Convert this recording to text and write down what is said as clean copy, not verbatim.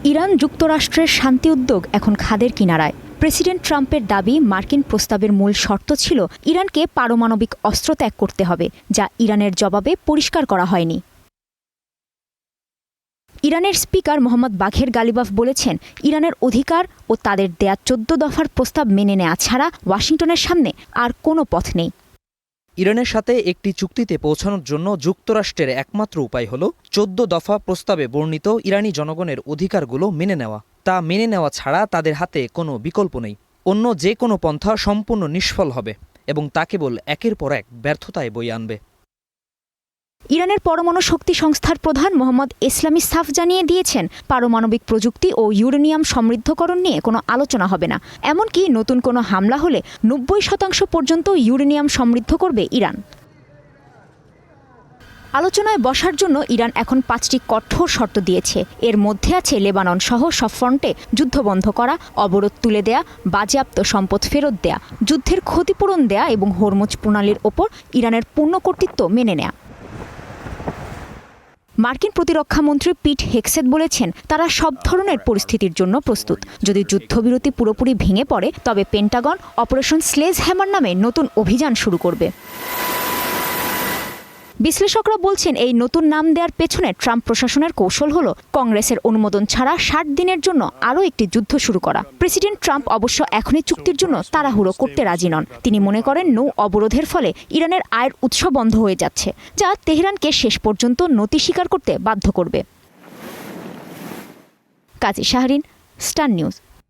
Iran যুক্তরাষ্ট্রের শান্তি উদ্যোগ এখন খাদের কিনারায়। প্রেসিডেন্ট ট্রাম্পের দাবি, মার্কিন প্রস্তাবের মূল শর্ত ছিল ইরানকে পারমাণবিক অস্ত্র ত্যাগ করতে হবে, যা ইরানের জবাবে পরিষ্কার করা হয়নি। ইরানের স্পিকার মোহাম্মদ বাঘের গালিবাফ বলেছেন, ইরানের অধিকার ও তাদের দেয়া 14 দফার প্রস্তাব মেনে নেওয়া ছাড়া ওয়াশিংটনের সামনে আর কোনো পথ নেই। ইরানের সাথে একটি চুক্তিতে পৌঁছানোর জন্য যুক্তরাষ্ট্রের একমাত্র উপায় হল 14 দফা প্রস্তাবে বর্ণিত ইরানি জনগণের অধিকারগুলো মেনে নেওয়া। তা মেনে নেওয়া ছাড়া তাদের হাতে কোনো বিকল্প নেই। অন্য যে কোনো পন্থা সম্পূর্ণ নিষ্ফল হবে এবং তা কেবল একের পর এক ব্যর্থতায় বয়ে আনবে। ইরানের পরমাণু শক্তি সংস্থার প্রধান মোহাম্মদ ইসলামী সাফ জানিয়ে দিয়েছেন, পারমাণবিক প্রযুক্তি ও ইউরেনিয়াম সমৃদ্ধকরণ নিয়ে কোনো আলোচনা হবে না। এমনকি নতুন কোনো হামলা হলে 90% পর্যন্ত ইউরেনিয়াম সমৃদ্ধ করবে ইরান। আলোচনায় বসার জন্য ইরান এখন 5টি কঠোর শর্ত দিয়েছে। এর মধ্যে আছে লেবানন সহ সব ফ্রন্টে যুদ্ধ বন্ধ করা, অবরোধ তুলে দেয়া, বাজেয়াপ্ত সম্পদ ফেরত দেয়া, যুদ্ধের ক্ষতিপূরণ দেয়া এবং হরমুজ প্রণালীর ওপর ইরানের পূর্ণ কর্তৃত্ব মেনে নেয়া। মার্কিন প্রতিরক্ষামন্ত্রী পিট হেগসেথ বলেছেন, তারা সব ধরনের পরিস্থিতির জন্য প্রস্তুত। যদি যুদ্ধবিরতি পুরোপুরি ভেঙে পড়ে, তবে পেন্টাগন অপারেশন স্লেজ হ্যামার নামে নতুন অভিযান শুরু করবে। বিশ্লেষকরা বলছেন, এই নতুন নাম দেওয়ার পেছনে ট্রাম্প প্রশাসনের কৌশল হল কংগ্রেসের অনুমোদন ছাড়া 60 দিনের জন্য আরও একটি যুদ্ধ শুরু করা। প্রেসিডেন্ট ট্রাম্প অবশ্য এখনই চুক্তির জন্য তাড়াহুড়ো করতে রাজি নন। তিনি মনে করেন, নৌ অবরোধের ফলে ইরানের আয়ের উৎস বন্ধ হয়ে যাচ্ছে, যা তেহরানকে শেষ পর্যন্ত নতি স্বীকার করতে বাধ্য করবে। কাজী শাহরিন, স্টার নিউজ।